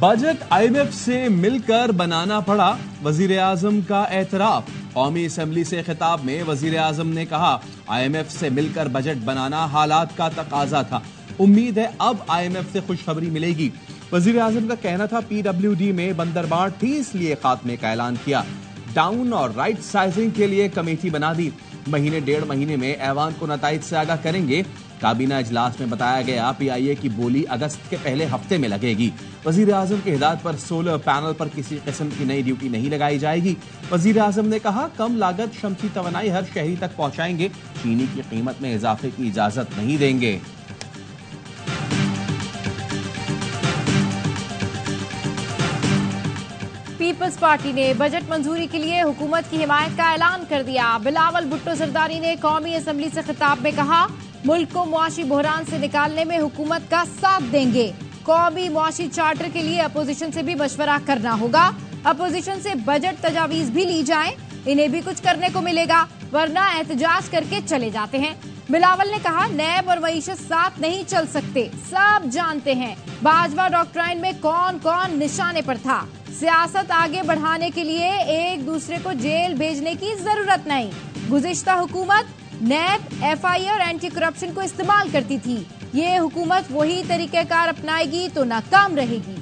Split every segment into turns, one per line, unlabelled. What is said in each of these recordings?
Budget IMF से मिलकर बनाना पड़ा, वजीर आजम का एतराफ। कौमी असेंबली से खिताब में वजीर आजम ने कहा, IMF से मिलकर बजट बनाना हालात का तकाजा था। उम्मीद है अब IMF से खुशखबरी मिलेगी। वजीर आजम का कहना था, PWD में बंदरबांट थी इसलिए खात्मे का ऐलान किया। डाउन और राइट साइजिंग के लिए कमेटी बना दी। महीने डेढ़ महीने में ऐवान को नताइज से आगाह करेंगे। काबीना इजलास में बताया गया, PIA की बोली अगस्त के पहले हफ्ते में लगेगी। वजीर आजम की हिदायत पर सोलर पैनल पर किसी किस्म की नई ड्यूटी नहीं लगाई जाएगी। वजीर आजम ने कहा, कम लागत शमसी तवानाई हर शहरी तक पहुंचाएंगे। चीनी की कीमत में इजाफे की इजाजत नहीं देंगे।
पीपल्स पार्टी ने बजट मंजूरी के लिए हुकूमत की हिमायत का ऐलान कर दिया। बिलावल भुट्टो जरदारी ने कौमी असेंबली से खिताब में कहा, मुल्क को मुआशी बहरान से निकालने में हुकूमत का साथ देंगे। कौमी मुआशी चार्टर के लिए अपोजिशन से भी मशवरा करना होगा। अपोजिशन से बजट तजावीज भी ली जाए, इन्हें भी कुछ करने को मिलेगा, वरना एहतजाज करके चले जाते हैं। बिलावल ने कहा, नैब और मईशत साथ नहीं चल सकते, सब जानते हैं बाजवा डॉक्ट्राइन में कौन कौन निशाने पर था। सियासत आगे बढ़ाने के लिए एक दूसरे को जेल भेजने की जरूरत नहीं। गुज़िश्ता हुकूमत नैब, FI और एंटी करप्शन को इस्तेमाल करती थी। ये हुकूमत वही तरीकेकार अपनाएगी तो नाकाम रहेगी।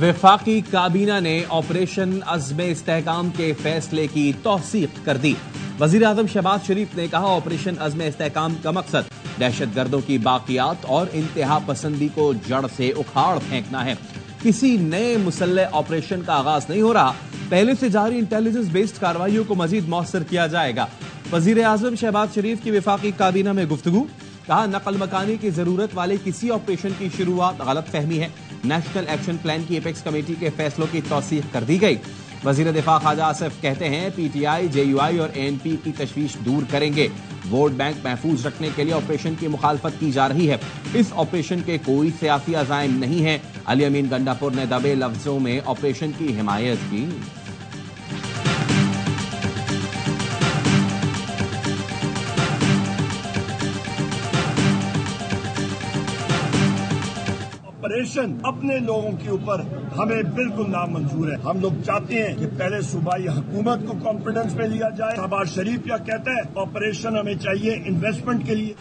वफाकी काबीना ने ऑपरेशन अज़्म इस्तेहकाम के फैसले की तौसीक कर दी। वजीर आजम शहबाज शरीफ ने कहा, ऑपरेशन अज़्म इस्तेहकाम का मकसद दहशतगर्दों की बाकियात और इंतहा पसंदी को जड़ से उखाड़ फेंकना है। किसी नए मुसल्लह ऑपरेशन का आगाज नहीं हो रहा, पहले से जारी इंटेलिजेंस बेस्ड कार्रवाइयों को मजीद मौसर किया जाएगा। वजीर आजम शहबाज शरीफ की वफाकी काबीना में गुफ्तगू, कहा, नकल मकानी की जरूरत वाले किसी ऑपरेशन की शुरुआत गलत फहमी है। नेशनल एक्शन प्लान की एपेक्स कमेटी के फैसलों की तौसीक कर दी गई। वजीर दिफा ख्वाजा आसिफ कहते हैं, PTI, JUI और ANP की तशवीश दूर करेंगे। वोट बैंक महफूज रखने के लिए ऑपरेशन की मुखालफत की जा रही है। इस ऑपरेशन के कोई सियासी अज़ाइम नहीं है। अली अमीन गंडापुर ने दबे लफ्जों में ऑपरेशन की हिमायत की।
ऑपरेशन अपने लोगों के ऊपर हमें बिल्कुल नामंजूर है। हम लोग चाहते हैं कि पहले सूबाई हुकूमत को कॉन्फिडेंस में लिया जाए। शहबाज शरीफ क्या कहता है, ऑपरेशन हमें चाहिए इन्वेस्टमेंट के लिए।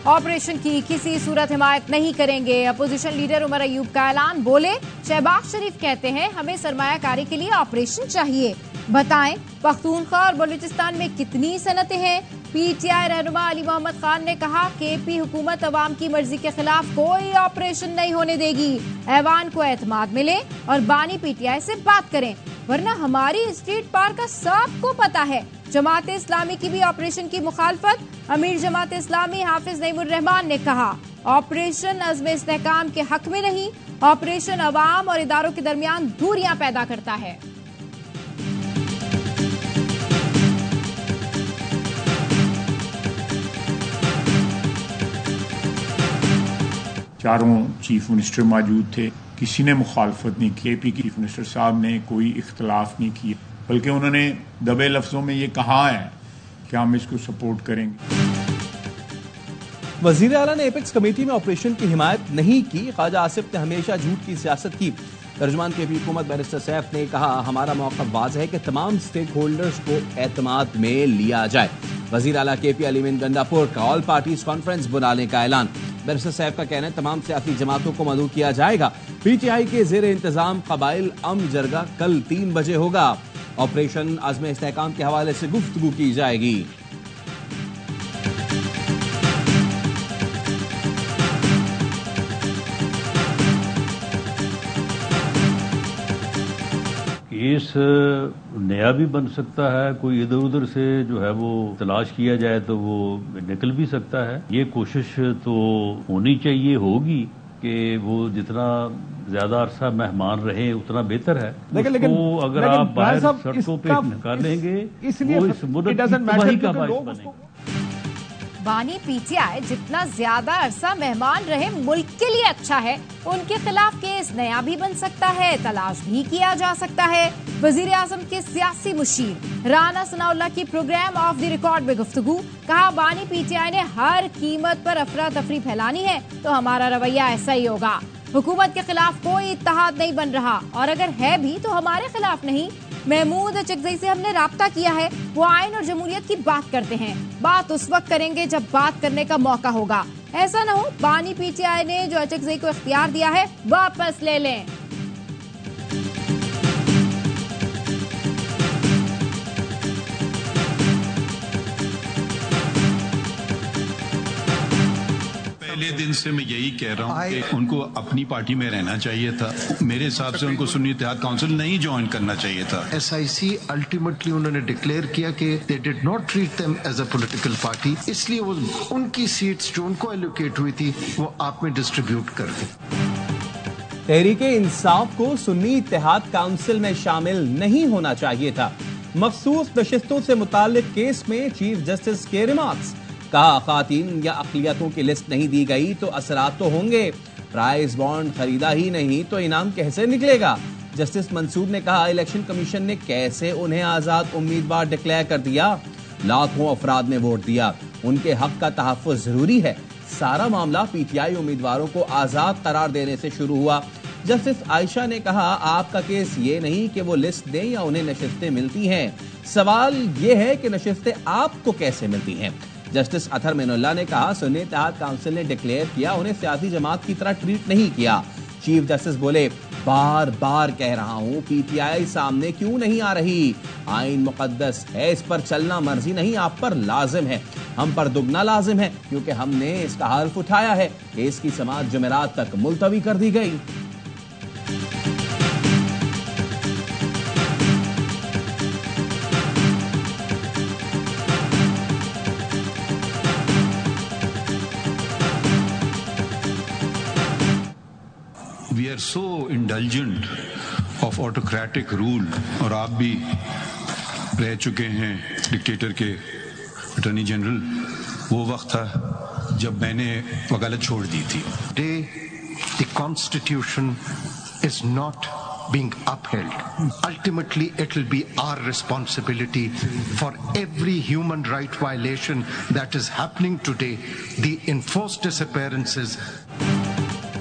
ऑपरेशन की किसी सूरत हिमायत नहीं करेंगे। अपोजिशन लीडर उमर अयूब का ऐलान, बोले, शहबाज शरीफ कहते हैं, हमें सरमायाकारी के लिए ऑपरेशन चाहिए। बताएं, पख्तूनख्वा और बलूचिस्तान में कितनी सनतें हैं। PTI रहनुमा अली मोहम्मद खान ने कहा, KP हुकूमत अवाम की मर्जी के खिलाफ कोई ऑपरेशन नहीं होने देगी। ऐवान को एतमाद मिले और बानी PTI से बात करें, वरना हमारी स्ट्रीट पार का सबको पता है। जमात इस्लामी की भी ऑपरेशन की मुखालफत। अमीर जमात इस्लामी हाफिज नईमुर रहमान ने कहा, ऑपरेशन अज़्म इस्तेहकाम के हक में नहीं, ऑपरेशन अवाम और इदारों के दरमियान दूरियां पैदा करता है।
चारों चीफ मिनिस्टर मौजूद थे, किसी ने मुखालफत नहीं की। KP की चीफ मिनिस्टर साहब ने कोई इख्तलाफ नहीं किया, बल्कि उन्होंने दबे लफ्जों में ये कहा है कि हम इसको सपोर्ट करेंगे।
वजीर आला ने एपेक्स कमेटी में ऑपरेशन की हिमायत नहीं की। ख्वाजा आसिफ ने हमेशा झूठ की सियासत की। तर्जुमान KP हुकूमत बैरिस्टर सैफ ने कहा, हमारा मौक़िफ़ वाज़ेह है कि तमाम स्टेक होल्डर्स को एतमाद में लिया जाए। वजीर आला KP अली अमीन गंडापुर का ऑल पार्टीज कॉन्फ्रेंस बुलाने का ऐलान। बैरिस्टर सैफ का कहना है, तमाम सियासी जमातों को मदऊ किया जाएगा। PTI के ज़ेर इंतजाम कबाइल जरगा कल 3 बजे होगा। ऑपरेशन अज़्म इस्तेहकाम के हवाले से गुफ्तगू की जाएगी।
केस नया भी बन सकता है, कोई इधर उधर से जो है वो तलाश किया जाए तो वो निकल भी सकता है। ये कोशिश तो होनी चाहिए, होगी कि वो जितना ज्यादा अरसा मेहमान रहे उतना बेहतर है। लेकिन अगर आप बाहर सड़कों पे निकालेंगे वो इस मुल्क की तबाही का बायस बनेगा।
बानी पीटीआई जितना ज्यादा अरसा मेहमान रहे मुल्क के लिए अच्छा है, उनके खिलाफ केस नया भी बन सकता है, तलाश भी किया जा सकता है। वजीर आजम के सियासी मुशीर राना सनाउल्लाह की प्रोग्राम ऑफ द रिकॉर्ड में गुफ्तगू, कहा बानी पीटीआई ने हर कीमत पर अफरा तफरी फैलानी है तो हमारा रवैया ऐसा ही होगा। हुकूमत के खिलाफ कोई इत्तेहाद नहीं बन रहा, और अगर है भी तो हमारे खिलाफ नहीं। महमूद अचकजई से हमने राब्ता किया है, वो आइन और जमहूरियत की बात करते हैं। बात उस वक्त करेंगे जब बात करने का मौका होगा। ऐसा न हो बानी पीटीआई ने जो अचकजई को इख्तियार दिया है वापस ले लें।
पहले दिन से मैं यही कह रहा हूँ कि उनको अपनी पार्टी में रहना चाहिए था। मेरे हिसाब से उनको सुन्नी इत्तेहाद काउंसिल नहीं ज्वाइन करना चाहिए था।
SIC अल्टीमेटली उन्होंने डिक्लेयर किया कि they did not treat them as a political party, इसलिए वो उनकी सीट्स जो उनको एलोकेट हुई थी वो आप में डिस्ट्रीब्यूट कर दी।
तहरीके इंसाफ को सुन्नी इत्तेहाद काउंसिल में शामिल नहीं होना चाहिए था। मखसूस नशिस्तों से मुताल्लिक केस में चीफ जस्टिस के रिमार्क्स, कहा खातीन या अक़लियतों की लिस्ट नहीं दी गई तो असरात तो होंगे, प्राइज बॉन्ड खरीदा ही नहीं तो इनाम कैसे निकलेगा। जस्टिस मंसूर ने कहा इलेक्शन कमीशन ने कैसे उन्हें आजाद उम्मीदवार डिक्लेयर कर दिया, लाखों अफराद ने वोट दिया, उनके हक का तहफ़्फ़ुज़ जरूरी है। सारा मामला पीटीआई उम्मीदवारों को आजाद करार देने से शुरू हुआ। जस्टिस आयशा ने कहा आपका केस ये नहीं कि वो लिस्ट दें या उन्हें नशिस्तें मिलती हैं, सवाल ये है कि नशिस्तें आपको कैसे मिलती हैं। जस्टिस अतहर मेनुल्लाह ने कहा सुन्नी इत्तेहाद काउंसिल ने डिक्लेयर किया, उन्हें सियासी जमात की तरह ट्रीट नहीं किया। चीफ जस्टिस बोले बार बार कह रहा हूं पीटीआई सामने क्यों नहीं आ रही, आइन मुकद्दस है, इस पर चलना मर्जी नहीं आप पर लाजिम है, हम पर दुगना लाजिम है क्योंकि हमने इसका हल्फ उठाया है। केस की समाअत जुमेरात तक मुलतवी कर दी गई।
We are so indulgent of autocratic rule, और आप भी रह चुके हैं डिक्टेटर के अटॉर्नी जनरल। वो वक्त था जब मैंने वकालत छोड़ दी थी।
The Constitution is not being upheld. Ultimately, it will be our responsibility for every human right violation that is happening today, the enforced disappearances.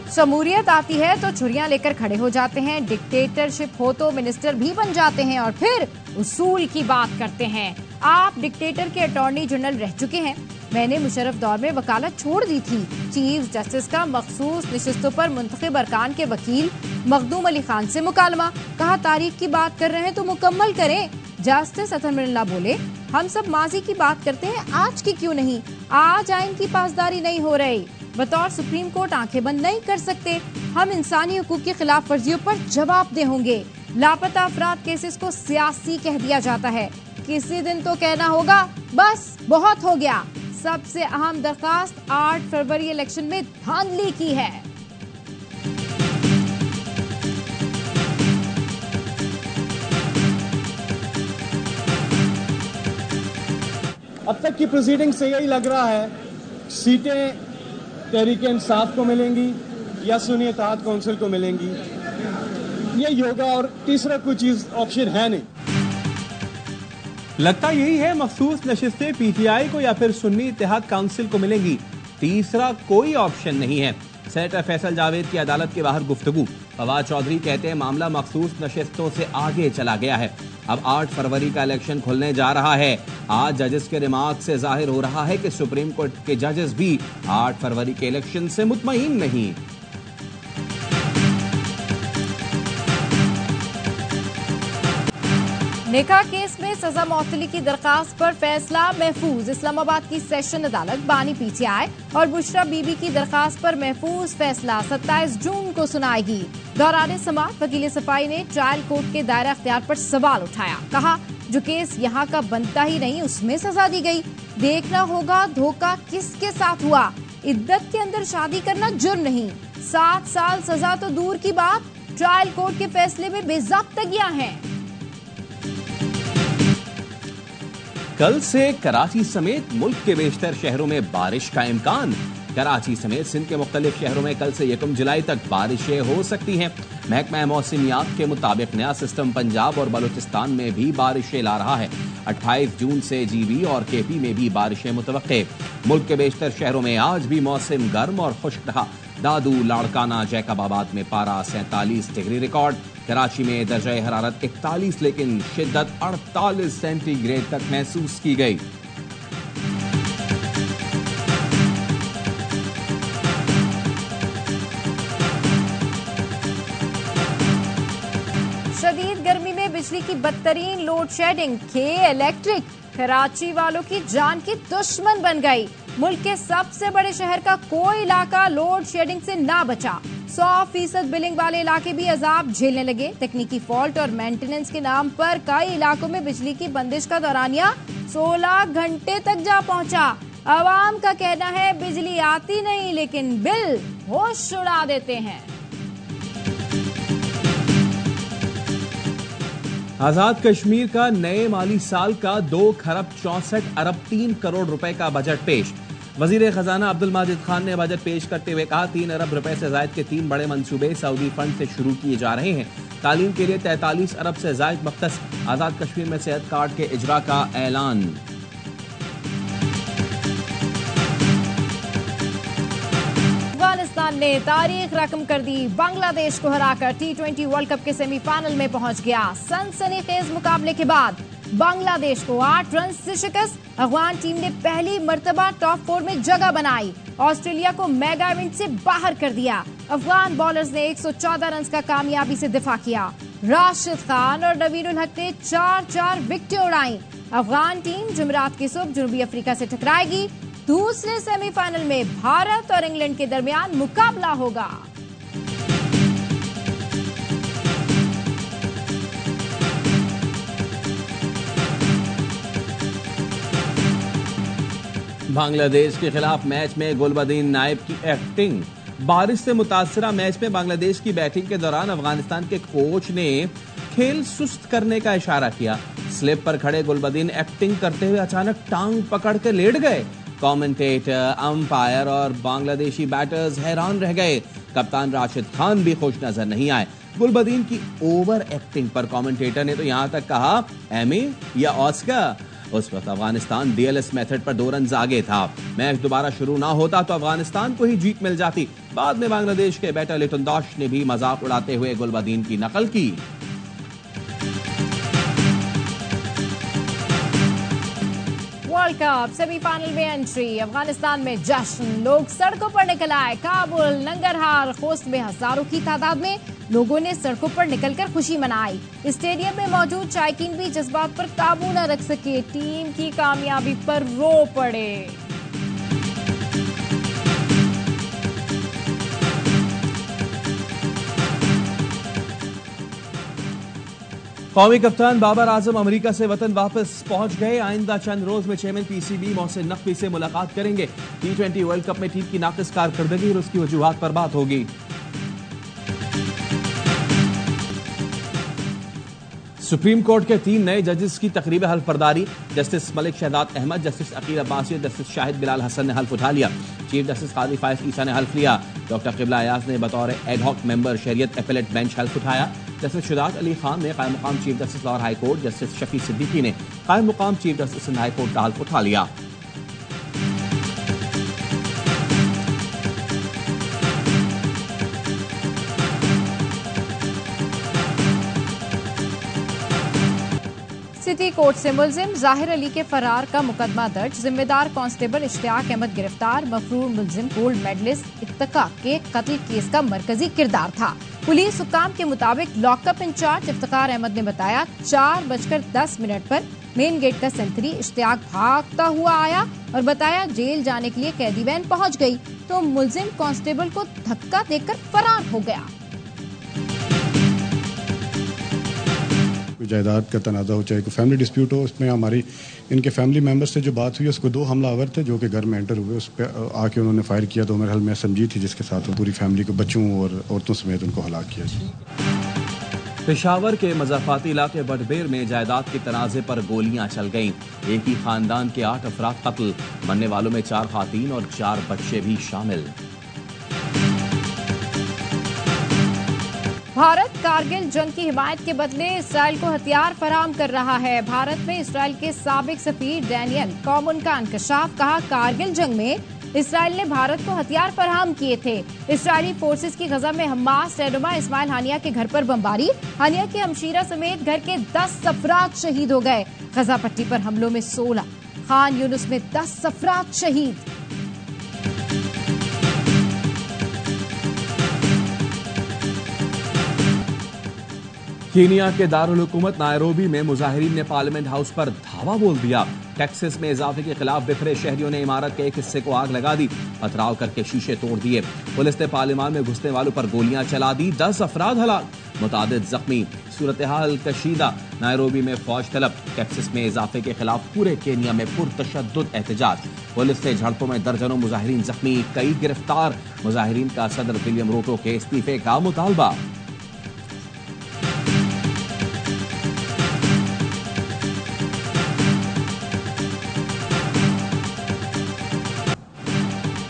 जमहूरियत आती है तो छुरियां लेकर खड़े हो जाते हैं, डिक्टेटरशिप हो तो मिनिस्टर भी बन जाते हैं और फिर उसूल की बात करते हैं। आप डिक्टेटर के अटॉर्नी जनरल रह चुके हैं, मैंने मुशर्रफ दौर में वकालत छोड़ दी थी। चीफ जस्टिस का मखसूस नशिस्तों पर मुंतखब अरकान के वकील मखदूम अली खान से मुकालमा, कहा तारीख की बात कर रहे हैं तो मुकम्मल करें। जस्टिस अतहर मेनुल्लाह बोले हम सब माजी की बात करते हैं, आज की क्यों नहीं, आज आइन की पासदारी नहीं हो रही, बतौर सुप्रीम कोर्ट आंखें बंद नहीं कर सकते, हम इंसानी हुकूक की खिलाफ वर्जियों पर जवाबदेह होंगे। लापता अफराद केसेस को सियासी कह दिया जाता है, किसी दिन तो कहना होगा बस बहुत हो गया। सबसे अहम दरखास्त 8 फरवरी इलेक्शन में धांधली की है।
अब तक की प्रोसीडिंग से यही लग रहा है सीटें तहरीके इंसाफ को मिलेंगी या सुन्नी इत्तेहाद काउंसिल को मिलेंगी, ये होगा और तीसरा कोई चीज ऑप्शन है नहीं।
लगता यही है मखसूस नशिस्तें पीटीआई को या फिर सुन्नी इत्तेहाद काउंसिल को मिलेंगी, तीसरा कोई ऑप्शन नहीं है। सेनेटर फैसल जावेद की अदालत के बाहर गुफ्तगू, फवाद चौधरी कहते हैं मामला मखसूस नशिस्तों से आगे चला गया है। अब 8 फरवरी का इलेक्शन खुलने जा रहा है। आज जजेस के रिमार्क से जाहिर हो रहा है कि सुप्रीम कोर्ट के जजेस भी 8 फरवरी के इलेक्शन से मुतमईन नहीं।
नेका केस में सजा मौतली की दरखास्त पर फैसला महफूज, इस्लामाबाद की सेशन अदालत बानी पीटीआई और बुशरा बीबी की दरखास्त पर महफूज फैसला 27 जून को सुनाएगी। दौरान समाअत वकील सफाई ने ट्रायल कोर्ट के दायरा अख्तियार पर सवाल उठाया, कहा जो केस यहाँ का बनता ही नहीं उसमें सजा दी गई, देखना होगा धोखा किसके साथ हुआ। इद्दत के अंदर शादी करना जुर्म नहीं, 7 साल सजा तो दूर की बात, ट्रायल कोर्ट के फैसले में बेज़ाब्तगियां हैं।
कल से कराची समेत मुल्क के बेशतर शहरों में बारिश का इम्कान। कराची समेत सिंध के मुख्तलिफ शहरों में कल से 1 जुलाई तक बारिशें हो सकती हैं। महकमा मौसमियात के मुताबिक नया सिस्टम पंजाब और बलूचिस्तान में भी बारिशें ला रहा है। 28 जून से जीबी और केपी में भी बारिशें मुतवक्के। मुल्क के बेशतर शहरों में आज भी मौसम गर्म और खुश्क रहा। दादू, लाड़काना, जैकबाबाद में पारा 47 डिग्री रिकॉर्ड। कराची में दर्जा हरारत 41 लेकिन शिद्दत 48 सेंटीग्रेड तक महसूस की गई।
शदीद गर्मी में बिजली की बदतरीन लोड शेडिंग के इलेक्ट्रिक कराची वालों की जान की दुश्मन बन गई। मुल्क के सबसे बड़े शहर का कोई इलाका लोड शेडिंग से ना बचा। 100% बिलिंग वाले इलाके भी अजाब झेलने लगे। तकनीकी फॉल्ट और मेंटेनेंस के नाम पर कई इलाकों में बिजली की बंदिश का दौरानिया 16 घंटे तक जा पहुंचा। आवाम का कहना है बिजली आती नहीं लेकिन बिल होश उड़ा देते हैं।
आजाद कश्मीर का नए माली साल का 2 खरब 64 अरब 3 करोड़ रुपए का बजट पेश। वजीर खजाना अब्दुल माजिद खान ने बजट पेश करते हुए कहा 3 अरब रुपए से जायद के 3 बड़े मंसूबे सऊदी फंड से शुरू किए जा रहे हैं। तालीम के लिए 43 अरब से जायद मख्तस। आजाद कश्मीर में सेहत कार्ड के इजरा का ऐलान।
अफगानिस्तान ने तारीख रकम कर दी। बांग्लादेश को हराकर T20 वर्ल्ड कप के सेमीफाइनल में पहुंच गया। सनसनीखेज मुकाबले के बाद बांग्लादेश को 8 रन से शिकस्त। अफगान टीम ने पहली मर्तबा टॉप 4 में जगह बनाई। ऑस्ट्रेलिया को मेगा इवेंट से बाहर कर दिया। अफगान बॉलर्स ने 114 रन का कामयाबी से दिफा किया। राशिद खान और नवीरुल हक ने 4-4 विकेटें उड़ाई। अफगान टीम जुमेरात की सुबह जनूबी अफ्रीका से टकराएगी। दूसरे सेमीफाइनल में भारत और इंग्लैंड के दरमियान मुकाबला होगा।
बांग्लादेश के खिलाफ मैच में गुलबदीन नाइब की एक्टिंग। बारिश से मुतासरा मैच में बांग्लादेश की बैटिंग के दौरान अफगानिस्तान के कोच ने खेल सुस्त करने का इशारा किया। स्लिप पर खड़े गुलबदीन एक्टिंग करते हुए अचानक टांग पकड़ के लेट गए। कमेंटेटर, अंपायर और बांग्लादेशी बैटर्स हैरान रह गए। कप्तान राशिद खान भी खुश नजर नहीं आए। गुलबदीन की ओवर एक्टिंग पर कमेंटेटर ने तो यहां तक कहा एमी या ऑस्कर। उस वक्त अफगानिस्तान डीएलएस मेथड पर 2 रन आगे था। मैच दोबारा शुरू ना होता तो अफगानिस्तान को ही जीत मिल जाती। बाद में बांग्लादेश के बैटर लिटन दाश ने भी मजाक उड़ाते हुए गुलबदीन की नकल की।
वर्ल्ड कप सेमीफाइनल में एंट्री। अफगानिस्तान में जश्न, लोग सड़कों पर निकल आए। काबुल, नंगरहार, खोस्त में हजारों की तादाद में लोगों ने सड़कों पर निकलकर खुशी मनाई। स्टेडियम में मौजूद शायकीन भी जज्बात पर काबू न रख सके। टीम की कामयाबी पर रो पड़े।
कौमी कप्तान बाबर आजम अमेरिका से वतन वापस पहुंच गए। आइंदा चंद रोज में चेयरमैन पीसीबी मोहसिन नकवी से मुलाकात करेंगे। T20 वर्ल्ड कप में टीम की नाकिस कारकर्दगी और उसकी वजूहात पर बात होगी। सुप्रीम कोर्ट के 3 नए जजेस की तकरीब हल्फ बर्दारी। जस्टिस मलिक शहजाद अहमद, जस्टिस अकील अब्बासी और जस्टिस शाहिद बिलाल हसन ने हल्फ उठा लिया। चीफ जस्टिस काजी फायज ईसा ने हल्फ लिया। डॉक्टर किबला अयाज ने बतौर ad hoc member Shariat appellate bench हल्फ उठाया। जस्टिस शुजात अली खान ने कायम मुकाम chief justice Lahore high court, justice Shafi Siddiqui ने कायम मुकाम chief justice Sindh high court का हल्फ उठा लिया।
सिटी कोर्ट से मुलजिम जाहिर अली के फरार का मुकदमा दर्ज। जिम्मेदार कांस्टेबल इश्तियाक अहमद गिरफ्तार। मफरूर मुलजिम गोल्ड मेडलिस्ट इत्तका के कत्ल केस का मरकजी किरदार था। पुलिस हुक्काम के मुताबिक लॉकअप इंचार्ज इफ्तिकार अहमद ने बताया 4:10 पर मेन गेट का सेंट्री इश्तियाक भागता हुआ आया और बताया जेल जाने के लिए कैदी वैन पहुंच गई तो मुलजिम कांस्टेबल को धक्का देकर फरार हो गया।
कोई जायदाद का तनाज़ा हो, चाहे कोई फैमिली डिस्प्यूट हो, उसमें हमारी इनके फैमिली मेंबर्स से जो बात हुई उसको 2 हमलावर थे जो कि घर में एंटर हुए। उस पर आके उन्होंने फायर किया तो मेरे हाल में समझी थी जिसके साथ वो पूरी फैमिली को, बच्चों और औरतों समेत उनको हलाक किया।
पेशावर के मज़ाफ़ाती इलाके बटबेर में जायदाद के तनाज़े पर गोलियां चल गईं। एक ही खानदान के 8 अफराद कत्ल, मरने वालों में 4 ख़ातीन और 4 बच्चे भी शामिल।
भारत कारगिल जंग की हिमायत के बदले इसराइल को हथियार फराहम कर रहा है। भारत में इसराइल के साबिक सफीर डैनियल कॉमन का इंकशाफ, कहा कारगिल जंग में इसराइल ने भारत को हथियार फराहम किए थे। इसराइली फोर्सेस की गजा में हमास रहनुमा इस्माइल हानिया के घर पर बमबारी, हानिया के हमशीरा समेत घर के 10 अफराद शहीद हो गए। गजा पट्टी पर हमलों में 16, खान यूनुस में 10 अफराद शहीद।
कीनिया के दारुल हुकूमत नायरोबी में मुजाहिरीन ने पार्लियामेंट हाउस पर धावा बोल दिया। टैक्सेस में इजाफे के खिलाफ बिखरे शहरियों ने इमारत के एक हिस्से को आग लगा दी, पथराव करके शीशे तोड़ दिए। पुलिस ने पार्लियामान में घुसने वालों पर गोलियां चला दी, 10 अफराद हलाक, मुतादिद जख्मी। सूरत हाल कशीदा, नायरोबी में फौज तलब। टैक्सेस में इजाफे के खिलाफ पूरे केनिया में पुरतशद्दुद एहतजाज। पुलिस से झड़पों में दर्जनों मुजाहिरीन जख्मी, कई गिरफ्तार। मुजाहिरीन का सदर विलियम रूटो के इस्तीफे का मुतालबा।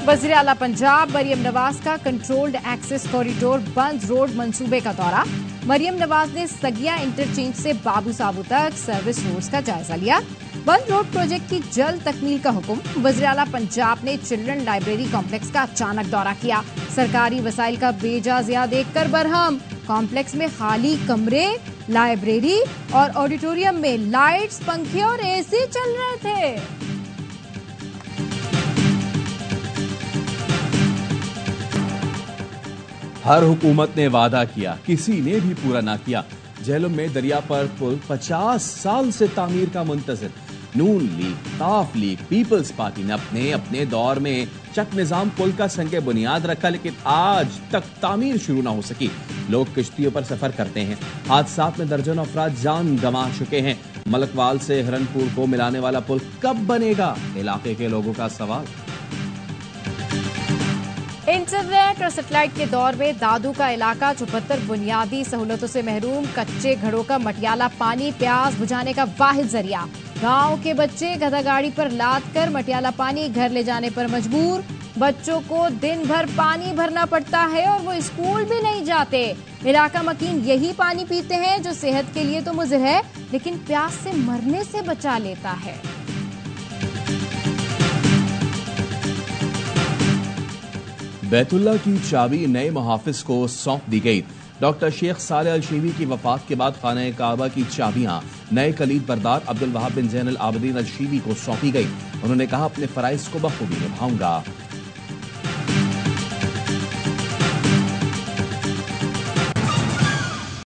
वज़ीर आला पंजाब मरियम नवाज का कंट्रोल्ड एक्सेस कॉरिडोर बंद रोड मंसूबे का दौरा। मरियम नवाज ने सगिया इंटरचेंज से बाबू साबू तक सर्विस रोड्स का जायजा लिया। बंद रोड प्रोजेक्ट की जल्द तकमील का हुक्म। वज़ीर आला पंजाब ने चिल्ड्रन लाइब्रेरी कॉम्प्लेक्स का अचानक दौरा किया। सरकारी वसाइल का बेजा ज़िया देखकर बरहम। कॉम्प्लेक्स में खाली कमरे, लाइब्रेरी और ऑडिटोरियम में लाइट्स, पंखे और एसी चल रहे थे।
हर हुकूमत ने वादा किया, किसी ने भी पूरा ना किया। जेहलम में दरिया पर पुल 50 साल से तामीर का मुंतज़िर। नून लीग, ताफ लीग, पीपल्स पार्टी ने अपने अपने दौर में चक निजाम पुल का संगे बुनियाद रखा, लेकिन आज तक तामीर शुरू ना हो सकी। लोग किश्तियों पर सफर करते हैं। हादसात में दर्जनों अफराद जान गंवा चुके हैं। मलकवाल से हिरनपुर को मिलाने वाला पुल कब बनेगा, इलाके के लोगों का सवाल।
इंटरनेट और सैटेलाइट के दौर में दादू का इलाका 74 बुनियादी सहूलतों से महरूम। कच्चे घरों का मटियाला पानी प्यास बुझाने का वाहिद जरिया। गांव के बच्चे गधा गाड़ी पर लाद कर मटियाला पानी घर ले जाने पर मजबूर। बच्चों को दिन भर पानी भरना पड़ता है और वो स्कूल भी नहीं जाते। इलाका मकीन यही पानी पीते हैं जो सेहत के लिए तो मुज़िर है, लेकिन प्यास से मरने से बचा लेता है।
बैतुल्ला की चाबी नए मुहाफिज को सौंप दी गई। डॉक्टर शेख सालेह अल शीवी की वफात के बाद खाना काबा की चाबियां नए कलीद बरदार अब्दुल वहाब बिन ज़ैनुल आबिदीन अल शीवी को सौंपी गई। उन्होंने कहा, अपने फराइज को बखूबी निभाऊंगा।